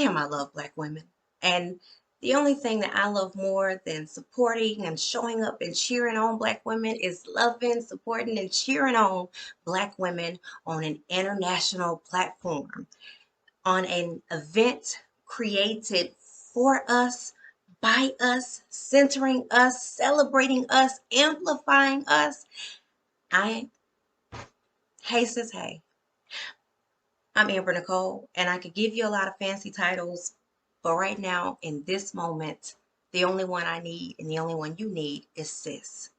damn, I love Black women. And the only thing that I love more than supporting and showing up and cheering on Black women is loving, supporting, and cheering on Black women on an international platform, on an event created for us, by us, centering us, celebrating us, amplifying us. Hey sis, hey. I'm Amber Nicole, and I could give you a lot of fancy titles, but right now, in this moment, the only one I need and the only one you need is sis.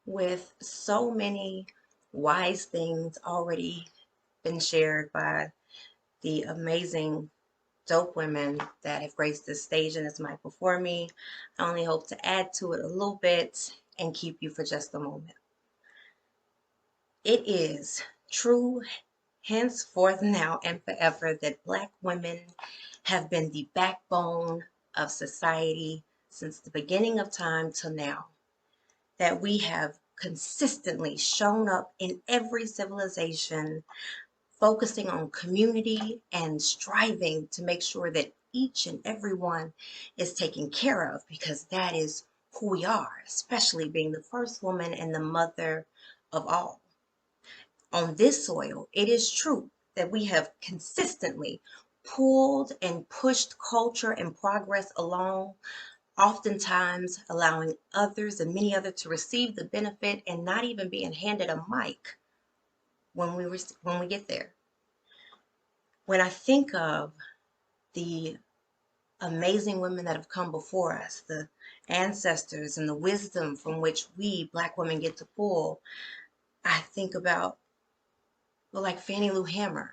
With so many wise things already been shared by the amazing, dope women that have graced this stage and this mic before me, I only hope to add to it a little bit and keep you for just a moment. It is true henceforth, now, and forever that Black women have been the backbone of society since the beginning of time till now. That we have consistently shown up in every civilization, focusing on community and striving to make sure that each and every one is taken care of, because that is who we are, especially being the first woman and the mother of all. On this soil, it is true that we have consistently pulled and pushed culture and progress along, oftentimes allowing others and many others to receive the benefit and not even being handed a mic when we get there. When I think of the amazing women that have come before us, the ancestors and the wisdom from which we Black women get to pull, I think about, well, like Fannie Lou Hamer,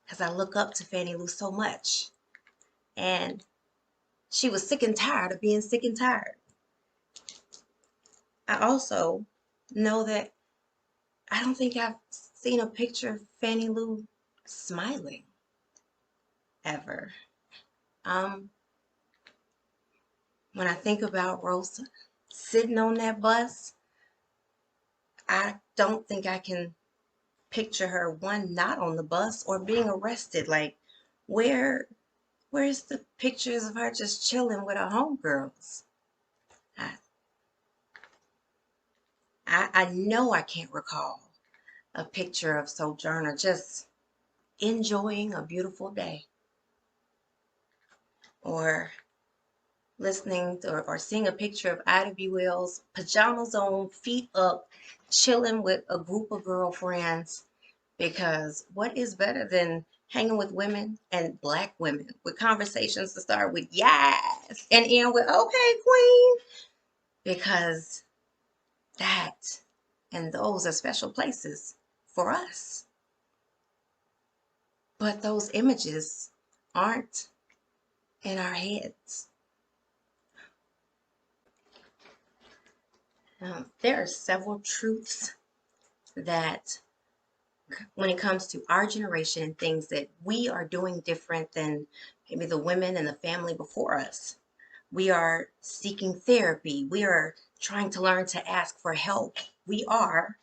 because I look up to Fannie Lou so much. And she was sick and tired of being sick and tired. I also know that I don't think I've seen a picture of Fannie Lou smiling ever. Um, when I think about Rosa sitting on that bus, I don't think I can picture her, one, not on the bus or being arrested. Like, where's the pictures of her just chilling with her homegirls? I, I know I can't recall a picture of Sojourner just enjoying a beautiful day, or listening to, or seeing a picture of Ida B. Wells, pajamas on, feet up, chilling with a group of girlfriends. Because what is better than hanging with women and Black women with conversations to start with yes and end with okay, queen? Because that and those are special places for us. But those images aren't in our heads. There are several truths that, when it comes to our generation and things that we are doing different than maybe the women and the family before us. We are seeking therapy. We are trying to learn to ask for help. We are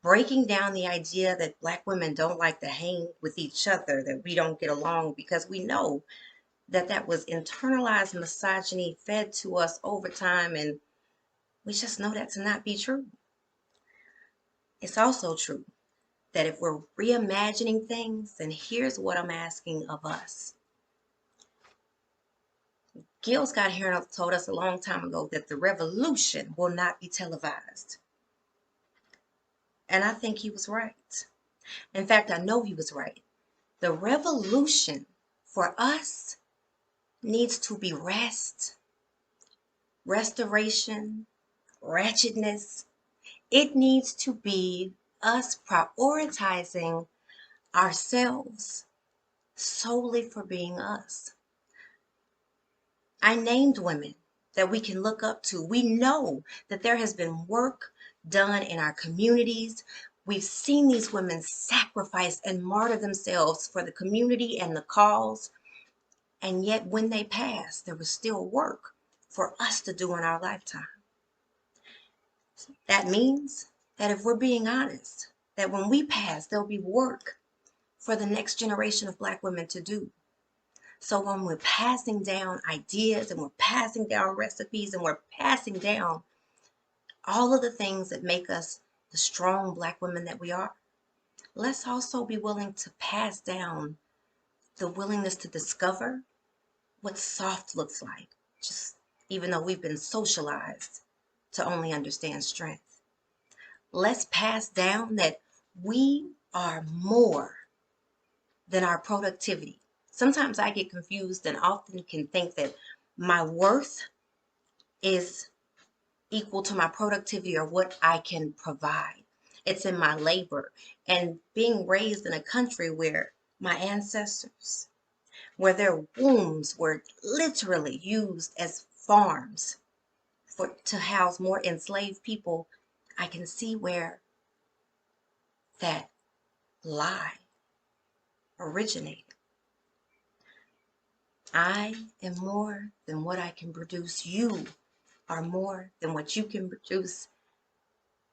breaking down the idea that Black women don't like to hang with each other, that we don't get along, because we know that that was internalized misogyny fed to us over time, and we just know that to not be true. It's also true that if we're reimagining things, then here's what I'm asking of us. Gil Scott Heron told us a long time ago that the revolution will not be televised. And I think he was right. In fact, I know he was right. The revolution for us needs to be rest, restoration, ratchetness. It needs to be us prioritizing ourselves solely for being us. I named women that we can look up to. We know that there has been work done in our communities. We've seen these women sacrifice and martyr themselves for the community and the cause. And yet when they passed, there was still work for us to do in our lifetime. That means that if we're being honest, that when we pass, there'll be work for the next generation of Black women to do. So when we're passing down ideas and we're passing down recipes and we're passing down all of the things that make us the strong Black women that we are, let's also be willing to pass down the willingness to discover what soft looks like, just even though we've been socialized to only understand strength. Let's pass down that we are more than our productivity. Sometimes I get confused and often can think that my worth is equal to my productivity or what I can provide. It's in my labor. And being raised in a country where my ancestors, where their wombs were literally used as farms to house more enslaved people, I can see where that lie originated. I am more than what I can produce. You are more than what you can produce.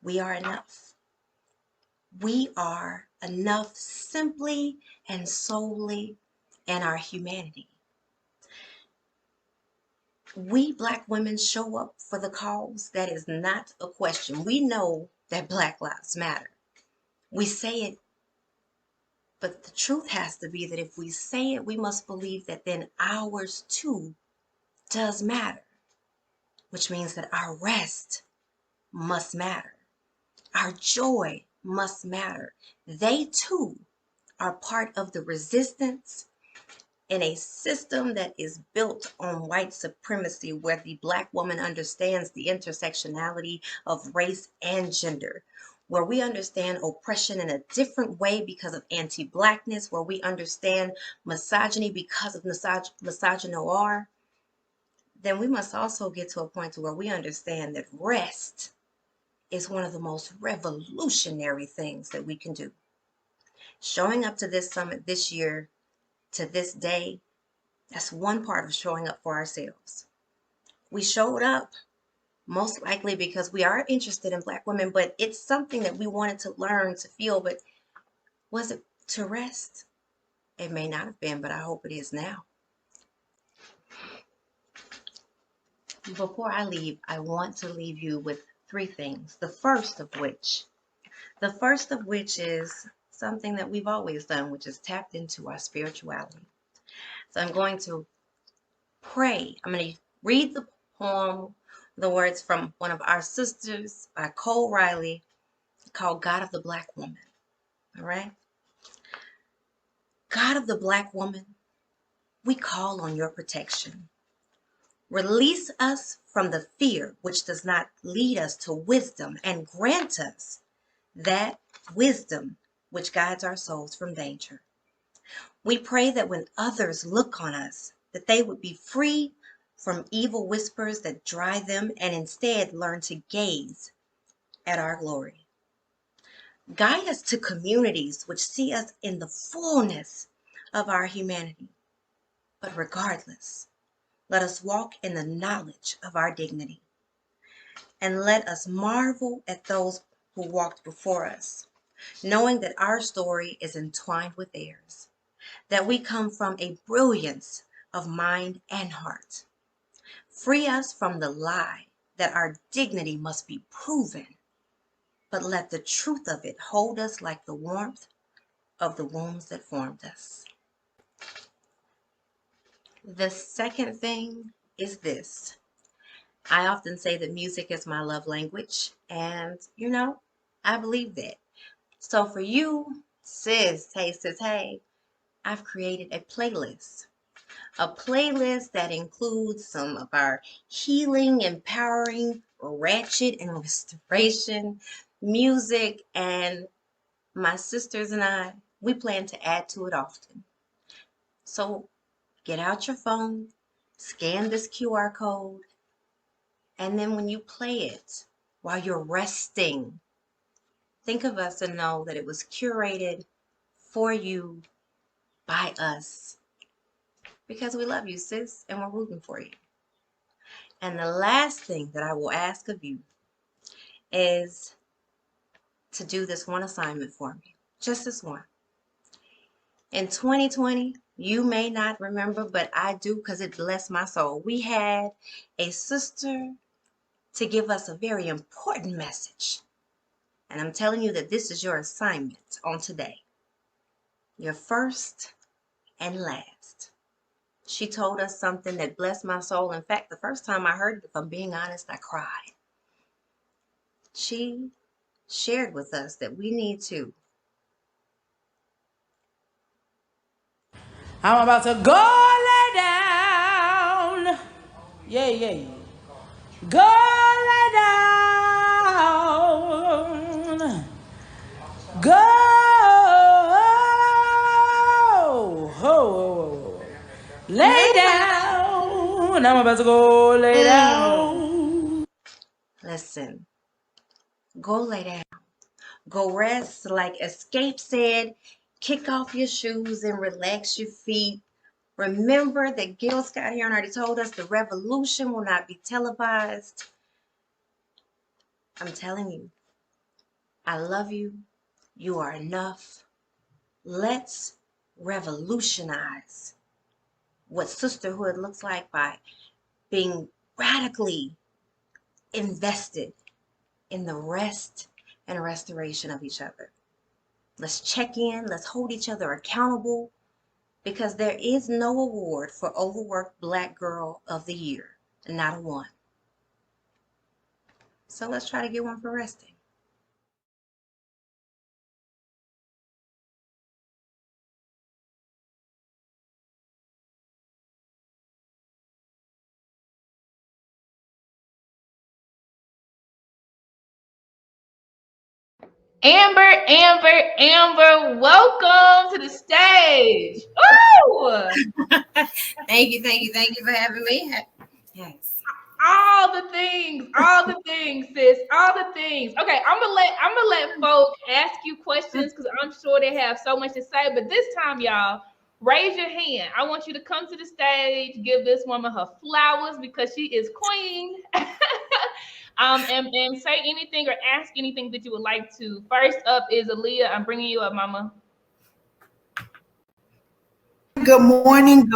We are enough. We are enough simply and solely in our humanity. We Black women show up for the cause. That is not a question. We know that Black lives matter. We say it, but the truth has to be that if we say it, we must believe that then ours too does matter, which means that our rest must matter. Our joy must matter. They too are part of the resistance in a system that is built on white supremacy, where the Black woman understands the intersectionality of race and gender, where we understand oppression in a different way because of anti-Blackness, where we understand misogyny because of misogynoir, then we must also get to a point where we understand that rest is one of the most revolutionary things that we can do. Showing up to this summit this year, to this day, that's one part of showing up for ourselves. We showed up most likely because we are interested in Black women, but it's something that we wanted to learn, to feel. But was it to rest? It may not have been, but I hope it is now. Before I leave, I want to leave you with three things. The first of which is something that we've always done, which is tapped into our spirituality. So I'm going to pray. I'm going to read the poem, the words from one of our sisters by Cole Riley, called God of the Black Woman. All right? God of the Black Woman, we call on your protection. Release us from the fear which does not lead us to wisdom, and grant us that wisdom which guides our souls from danger. We pray that when others look on us, that they would be free from evil whispers that dry them, and instead learn to gaze at our glory. Guide us to communities which see us in the fullness of our humanity. But regardless, let us walk in the knowledge of our dignity. And let us marvel at those who walked before us, knowing that our story is entwined with theirs, that we come from a brilliance of mind and heart. Free us from the lie that our dignity must be proven, but let the truth of it hold us like the warmth of the wombs that formed us. The second thing is this. I often say that music is my love language, and I believe that. So for you, sis, hey, I've created a playlist that includes some of our healing, empowering, ratchet, and restoration music, and my sisters and I, we plan to add to it often. So get out your phone, scan this QR code, and then when you play it while you're resting, think of us and know that it was curated for you by us, because we love you, sis, and we're rooting for you. And the last thing that I will ask of you is to do this one assignment for me. Just this one. In 2020, you may not remember, but I do because it blessed my soul. We had a sister to give us a very important message. And I'm telling you that this is your assignment on today. Your first and last. She told us something that blessed my soul. In fact, the first time I heard it, if I'm being honest, I cried. She shared with us that we need to. I'm about to go lay down. Yeah, yeah. Go lay down. Go. Ho. Lay down. I'm about to go lay down. Listen, go lay down. Go rest. Like Escape said, kick off your shoes and relax your feet. Remember that Gil Scott Heron already told us the revolution will not be televised. I'm telling you, I love you. You are enough. Let's revolutionize what sisterhood looks like by being radically invested in the rest and restoration of each other. Let's check in. Let's hold each other accountable because there is no award for overworked Black Girl of the Year, not a one. So let's try to get one for resting. Amber, welcome to the stage. Woo! Thank you for having me. Yes. All the things, sis, all the things. Okay, I'm gonna let folks ask you questions because I'm sure they have so much to say. But this time, y'all, raise your hand. I want you to come to the stage, give this woman her flowers because she is queen. And say anything or ask anything that you would like to. First up is Aaliyah. I'm bringing you up, Mama. Good morning.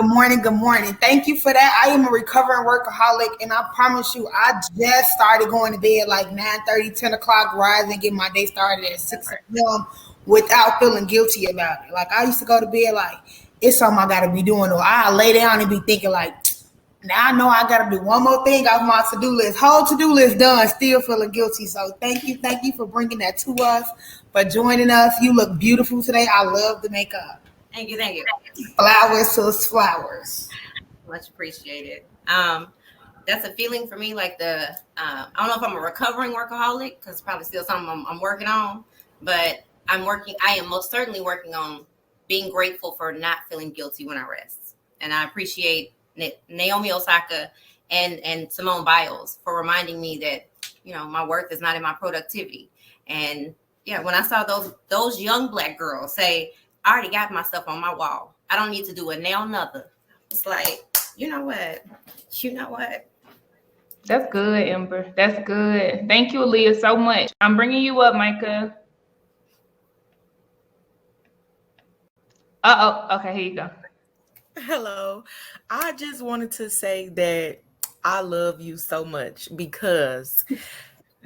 Thank you for that. I am a recovering workaholic, and I promise you, I just started going to bed like 9:30, 10 o'clock, rise and get my day started at 6 a.m. without feeling guilty about it. Like, I used to go to bed like, it's something I got to be doing, or I lay down and be thinking like, now I know I got to do one more thing off my to-do list. Whole to-do list done, still feeling guilty. So thank you for bringing that to us, for joining us. You look beautiful today. I love the makeup. Thank you. Flowers to flowers. Much appreciated. That's a feeling for me, like I don't know if I'm a recovering workaholic, because probably still something I'm working on, but I am most certainly working on being grateful for not feeling guilty when I rest. And I appreciate Naomi Osaka and Simone Biles for reminding me that, my worth is not in my productivity. And yeah, when I saw those young Black girls say, I already got my stuff on my wall, I don't need to do a nail another. It's like, you know what? That's good, Amber. That's good. Thank you, Aaliyah, so much. I'm bringing you up, Micah. Okay, here you go. Hello. I just wanted to say that I love you so much because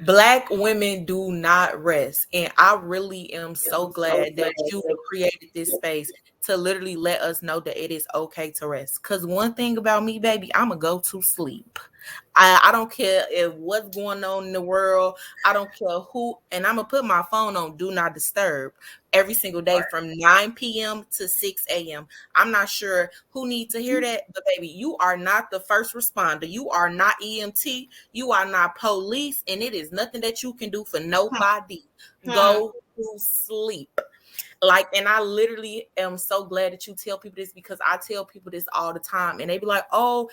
Black women do not rest. And I really am so glad that you created this space to literally let us know that it is okay to rest. Because one thing about me, baby, I'm going to go to sleep. I don't care if what's going on in the world. I don't care who. And I'm going to put my phone on Do Not Disturb every single day from 9 p.m. to 6 a.m. I'm not sure who needs to hear that, but baby, you are not the first responder. You are not EMT. You are not police. And it is nothing that you can do for nobody. Go to sleep. And I literally am so glad that you tell people this, because I tell people this all the time and they be like, oh,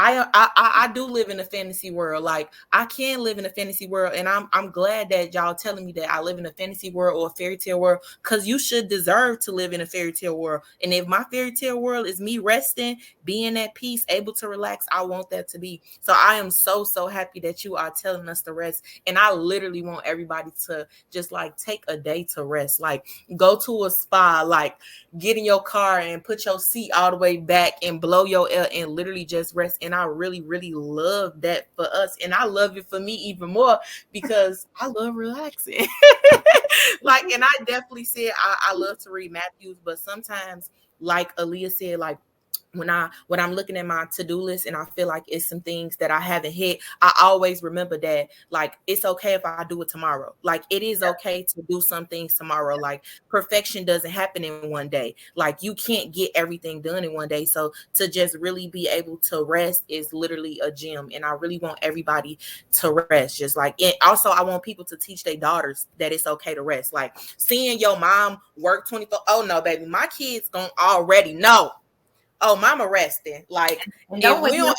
I do live in a fantasy world. Like, I can live in a fantasy world, and I'm glad that y'all telling me that I live in a fantasy world or a fairy tale world, because you should deserve to live in a fairy tale world. And if my fairy tale world is me resting, being at peace, able to relax, I want that to be. So I am so happy that you are telling us to rest. And I literally want everybody to just like take a day to rest. Like, go to a spa, like get in your car and put your seat all the way back and blow your air and literally just rest. And I really love that for us. And I love it for me even more because I love relaxing. Like, and I definitely said I love to read Matthews, but sometimes, like Aaliyah said, like, when I'm looking at my to-do list and I feel like it's some things that I haven't hit, I always remember that, like, it's okay if I do it tomorrow. Like, it is okay to do some things tomorrow. Like, perfection doesn't happen in one day. Like, you can't get everything done in one day. So to just really be able to rest is literally a gem. And I really want everybody to rest. Just like it. Also, I want people to teach their daughters that it's okay to rest. Like, seeing your mom work 24. Oh no, baby, my kids gonna already know. Oh, mama resting. Like, if we don't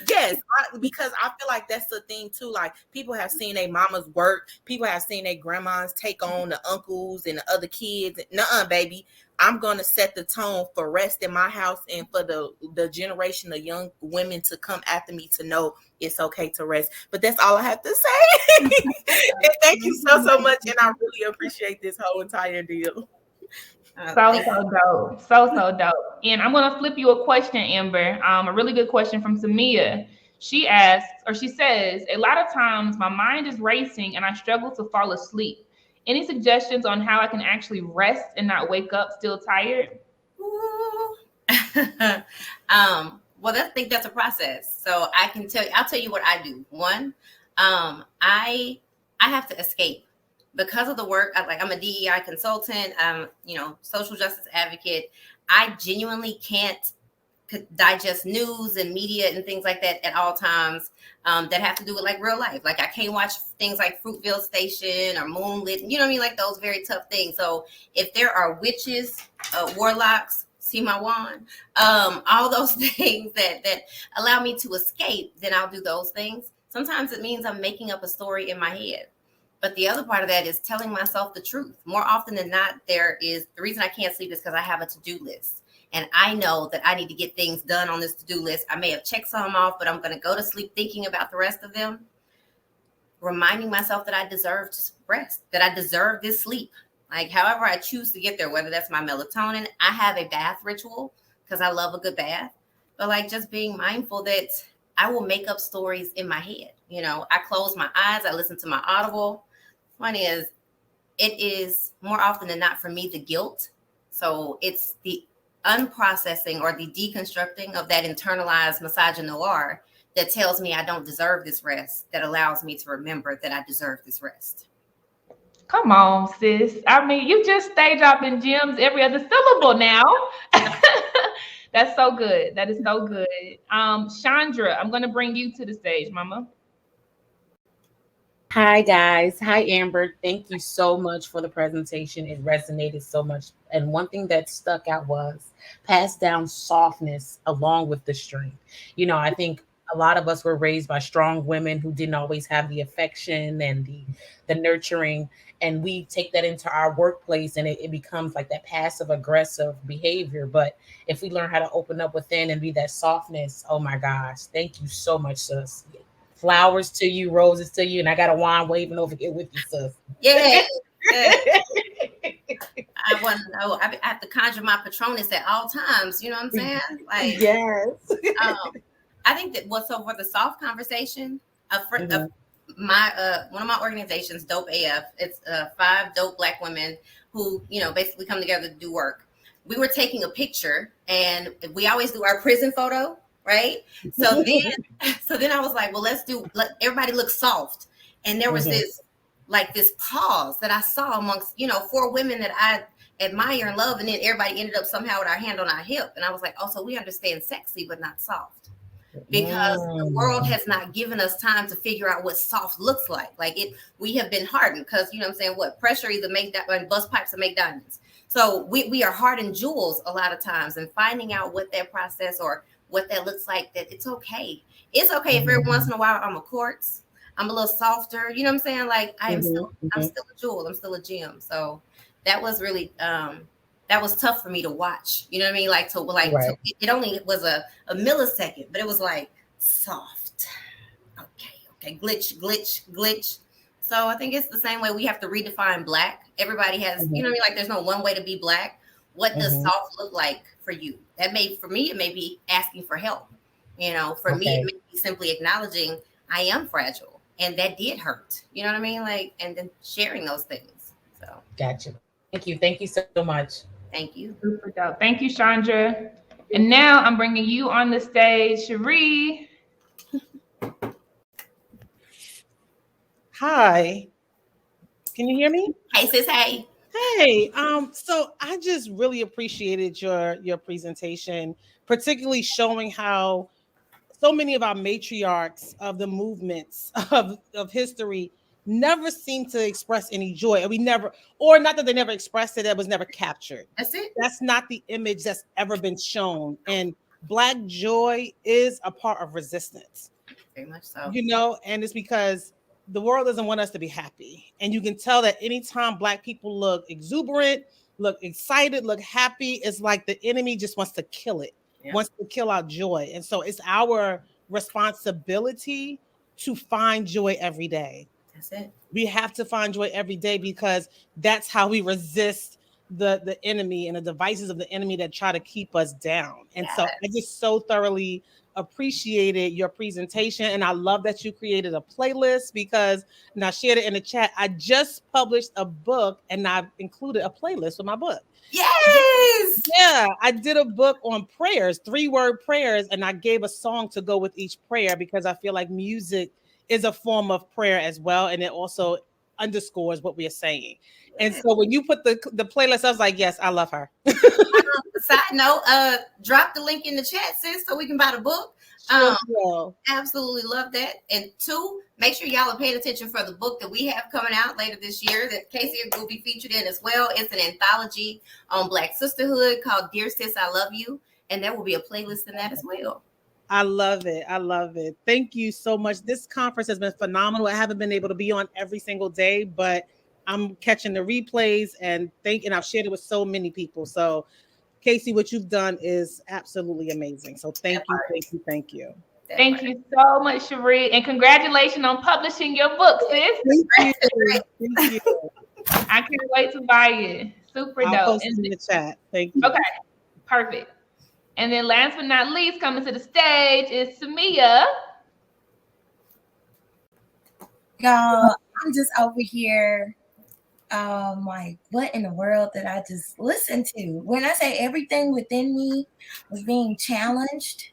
yes, because I feel like that's the thing too. Like, people have seen their mamas work. People have seen their grandmas take on the uncles and the other kids. Nuh-uh, baby. I'm going to set the tone for rest in my house and for the generation of young women to come after me to know it's okay to rest. But that's all I have to say. And thank you so much. And I really appreciate this whole entire deal. So dope. So dope. And I'm going to flip you a question, Amber. A really good question from Samia. She asks, or she says, a lot of times my mind is racing and I struggle to fall asleep. Any suggestions on how I can actually rest and not wake up still tired? Well, I think that's a process. So I'll tell you what I do. One, I have to escape. Because of the work, I'm a DEI consultant, social justice advocate. I genuinely can't digest news and media and things like that at all times that have to do with like real life. Like, I can't watch things like Fruitvale Station or Moonlit, you know what I mean? Like those very tough things. So if there are witches, warlocks, see my wand, all those things that allow me to escape, then I'll do those things. Sometimes it means I'm making up a story in my head. But the other part of that is telling myself the truth. More often than not, the reason I can't sleep is because I have a to-do list. And I know that I need to get things done on this to-do list. I may have checked some off, but I'm going to go to sleep thinking about the rest of them. Reminding myself that I deserve to rest, that I deserve this sleep. Like, however I choose to get there, whether that's my melatonin. I have a bath ritual because I love a good bath. But like, just being mindful that I will make up stories in my head. You know, I close my eyes. I listen to my Audible. One is, it is more often than not for me the guilt. So it's the unprocessing or the deconstructing of that internalized misogynoir that tells me I don't deserve this rest, that allows me to remember that I deserve this rest. Come on, sis. I mean, you just stay dropping gems every other syllable now. That's so good. That is so good. Chandra, I'm going to bring you to the stage, mama. Hi, guys. Hi, Amber. Thank you so much for the presentation. It resonated so much. And one thing that stuck out was pass down softness along with the strength. You know, I think a lot of us were raised by strong women who didn't always have the affection and the nurturing. And we take that into our workplace and it becomes like that passive aggressive behavior. But if we learn how to open up within and be that softness, oh my gosh, thank you so much, sis. Flowers to you, roses to you, and I got a wand waving over here with you, sis. Yeah. I want to know. I have to conjure my Patronus at all times. You know what I'm saying? Like, yes. I think that for the soft conversation, one of my organizations, Dope AF, it's 5 dope Black women who, basically come together to do work. We were taking a picture, and we always do our prison photo. Right. So then I was like, well, let everybody look soft. And there was this pause that I saw amongst, 4 women that I admire and love. And then everybody ended up somehow with our hand on our hip. And I was like, oh, so we understand sexy, but not soft. Because the world has not given us time to figure out what soft looks like. We have been hardened because, pressure either and bust pipes to make diamonds. So we are hardened jewels a lot of times, and finding out what that process or what that looks like, that it's okay. It's okay if every once in a while I'm a quartz, I'm a little softer. You know what I'm saying? Like I'm still a jewel. I'm still a gem. So that was really that was tough for me to watch. You know what I mean? Like it only was a millisecond, but it was like soft. Okay, glitch. So I think it's the same way we have to redefine Black. Everybody has, you know what I mean? Like there's no one way to be Black. What does soft look like for you? For me, it may be asking for help. You know, for me, it may be simply acknowledging I am fragile and that did hurt. You know what I mean? Like, and then sharing those things. So gotcha. Thank you so much. Thank you. Super dope. Thank you, Chandra. And now I'm bringing you on the stage, Cherie. Hi. Can you hear me? Hey, sis. Hey. Hey. So I just really appreciated your presentation, particularly showing how so many of our matriarchs of the movements of history never seem to express any joy. And we never, or not that they never expressed it, that was never captured. That's it. That's not the image that's ever been shown. And Black joy is a part of resistance. Very much so. You know, and it's because the world doesn't want us to be happy. And you can tell that anytime Black people look exuberant, look excited, look happy, it's like the enemy just wants to kill it, wants to kill our joy. And so it's our responsibility to find joy every day. That's it. We have to find joy every day because that's how we resist the enemy and the devices of the enemy that try to keep us down. And so I just so thoroughly appreciated your presentation, and I love that you created a playlist, because, and I shared it in the chat, I just published a book and I've included a playlist with my book. Yes. Yeah, I did a book on prayers, 3-word prayers, and I gave a song to go with each prayer because I feel like music is a form of prayer as well, and it also underscores what we are saying. And so when you put the playlist, I was like, yes, I love her. Side note, drop the link in the chat, sis, so we can buy the book. Absolutely love that. And 2, make sure y'all are paying attention for the book that we have coming out later this year that Casey will be featured in as well. It's an anthology on Black sisterhood called Dear Sis, I Love You. And there will be a playlist in that as well. I love it. I love it. Thank you so much. This conference has been phenomenal. I haven't been able to be on every single day, but I'm catching the replays and I've shared it with so many people. So Casey, what you've done is absolutely amazing. So thank you. Thank you so much, Cherie. And congratulations on publishing your book, sis. Thank you. I can't wait to buy it. Super dope. I'll post it in the chat. Thank you. Okay, perfect. And then last but not least, coming to the stage is Samia. Y'all, I'm just over here like, what in the world did I just listen to? When I say everything within me was being challenged,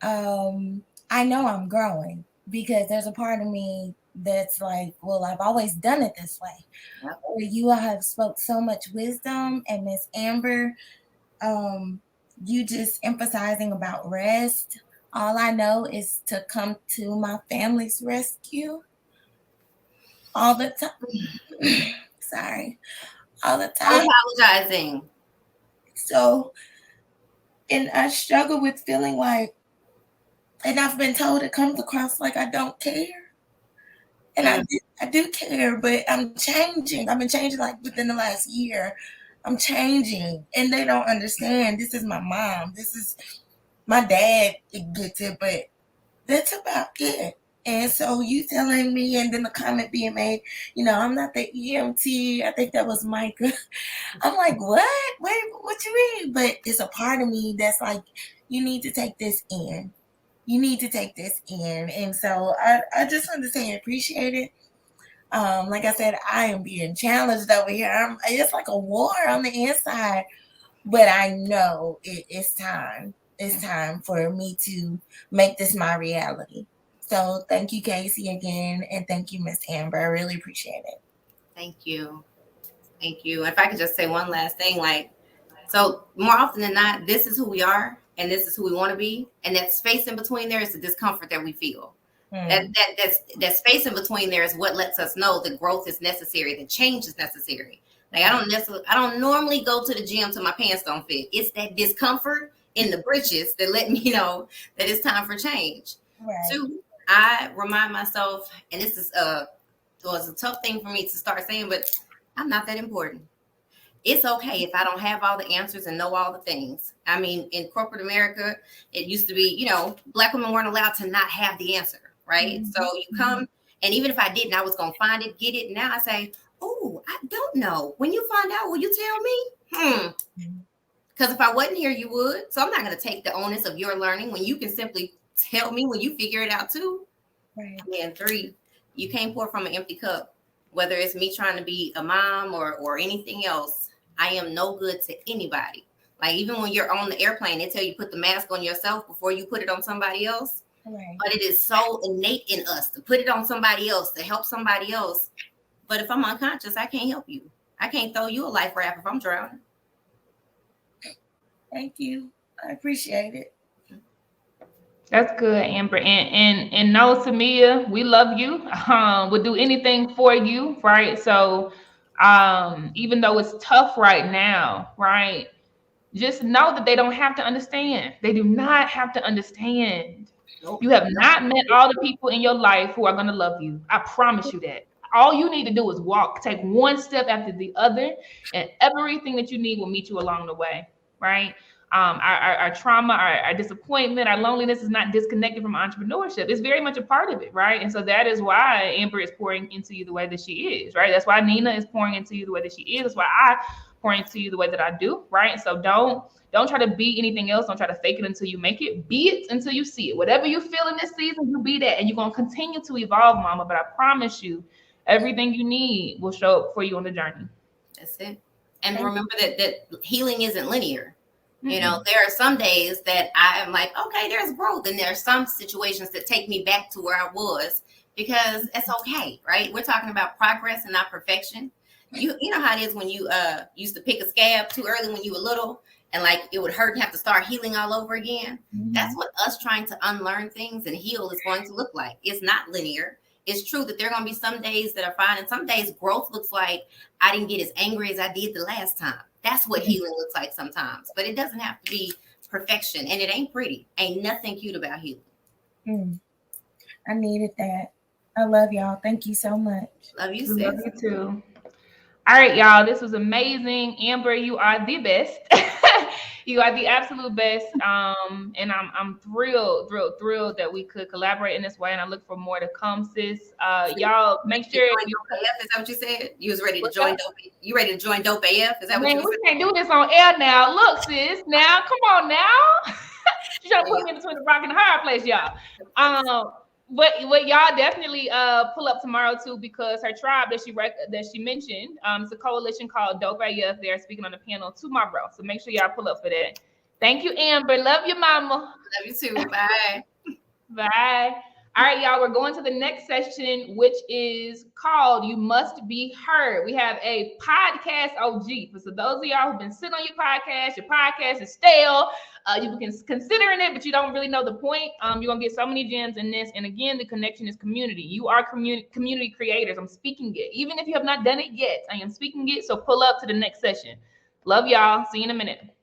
I know I'm growing, because there's a part of me that's like, well, I've always done it this way. Yep. You have spoke so much wisdom, and Miss Amber, you just emphasizing about rest. All I know is to come to my family's rescue all the time. Sorry. All the time. Apologizing. So, and I struggle with feeling like, and I've been told it comes across like I don't care. And I do care, but I'm changing. I've been changing like within the last year. I'm changing, and they don't understand. This is my mom. This is my dad. It gets it, but that's about it. And so you telling me, and then the comment being made, I'm not the EMT. I think that was Micah. I'm like, what? Wait, what you mean? But it's a part of me that's like, you need to take this in. You need to take this in. And so I just want to say I appreciate it. Like I said, I am being challenged over here. It's like a war on the inside, but I know it's time. It's time for me to make this my reality. So thank you, Casey, again. And thank you, Miss Amber. I really appreciate it. Thank you. If I could just say one last thing, so more often than not, this is who we are and this is who we want to be. And that space in between there is the discomfort that we feel. That space in between there is what lets us know that growth is necessary, that change is necessary. I don't normally go to the gym till my pants don't fit. It's that discomfort in the britches that let me know that it's time for change. Right. 2, I remind myself, and this is was a tough thing for me to start saying, but I'm not that important. It's okay if I don't have all the answers and know all the things. I mean, in corporate America, it used to be, Black women weren't allowed to not have the answer, right? So you come, and even if I didn't, I was going to find it, get it. Now I say, oh, I don't know. When you find out, will you tell me? Because if I wasn't here, you would. So I'm not going to take the onus of your learning when you can simply tell me when you figure it out too. Right. And 3, you can't pour from an empty cup. Whether it's me trying to be a mom or anything else, I am no good to anybody. Like even when you're on the airplane, they tell you put the mask on yourself before you put it on somebody else. Right. But it is so innate in us to put it on somebody else, to help somebody else. But if I'm unconscious, I can't help you. I can't throw you a life raft if I'm drowning. Thank you. I appreciate it. That's good, Amber. And no, Tamia, we love you. We'll do anything for you, right? So even though it's tough right now, right? Just know that they don't have to understand. They do not have to understand. Nope. You have not met all the people in your life who are going to love you. I promise you that. All you need to do is walk, take one step after the other, and everything that you need will meet you along the way, right? Our trauma, our disappointment, our loneliness is not disconnected from entrepreneurship. It's very much a part of it, right? And so that is why Amber is pouring into you the way that she is, right? That's why Nina is pouring into you the way that she is. That's why I pour into you the way that I do, right? And so don't try to be anything else. Don't try to fake it until you make it. Be it until you see it. Whatever you feel in this season, you be that. And you're going to continue to evolve, mama. But I promise you, everything you need will show up for you on the journey. That's it. And remember that healing isn't linear. There are some days that I am like, okay, there's growth. And there are some situations that take me back to where I was because it's okay, right? We're talking about progress and not perfection. You know how it is when you used to pick a scab too early when you were little and like it would hurt and have to start healing all over again. That's what us trying to unlearn things and heal is going to look like. It's not linear. It's true that there are going to be some days that are fine. And some days growth looks like I didn't get as angry as I did the last time. That's what healing looks like sometimes. But it doesn't have to be perfection. And it ain't pretty. Ain't nothing cute about healing. I needed that. I love y'all. Thank you so much. Love you, sis. Love you too. All right, y'all. This was amazing. Amber, you are the best. You are the absolute best. And I'm thrilled that we could collaborate in this way. And I look for more to come, sis. Y'all make sure. Is that what you said? You was ready to join Dope? You ready to join Dope AF? Is that what you we can't do this on air now. Look, sis. Now, come on now. You trying to put me in between the rock and the hard place, y'all. But y'all definitely pull up tomorrow too, because her tribe that she mentioned, it's a coalition called Dope AF. They're speaking on the panel tomorrow, so make sure y'all pull up for that. Thank you, Amber. Love you, mama. Love you too. Bye. Bye. All right, y'all. We're going to the next session, which is called "You Must Be Heard." We have a podcast OG. So those of y'all who've been sitting on your podcast is stale. You've been considering it, but you don't really know the point. You're gonna get so many gems in this. And again, the connection is community. You are community creators. I'm speaking it. Even if you have not done it yet, I am speaking it. So pull up to the next session. Love y'all. See you in a minute.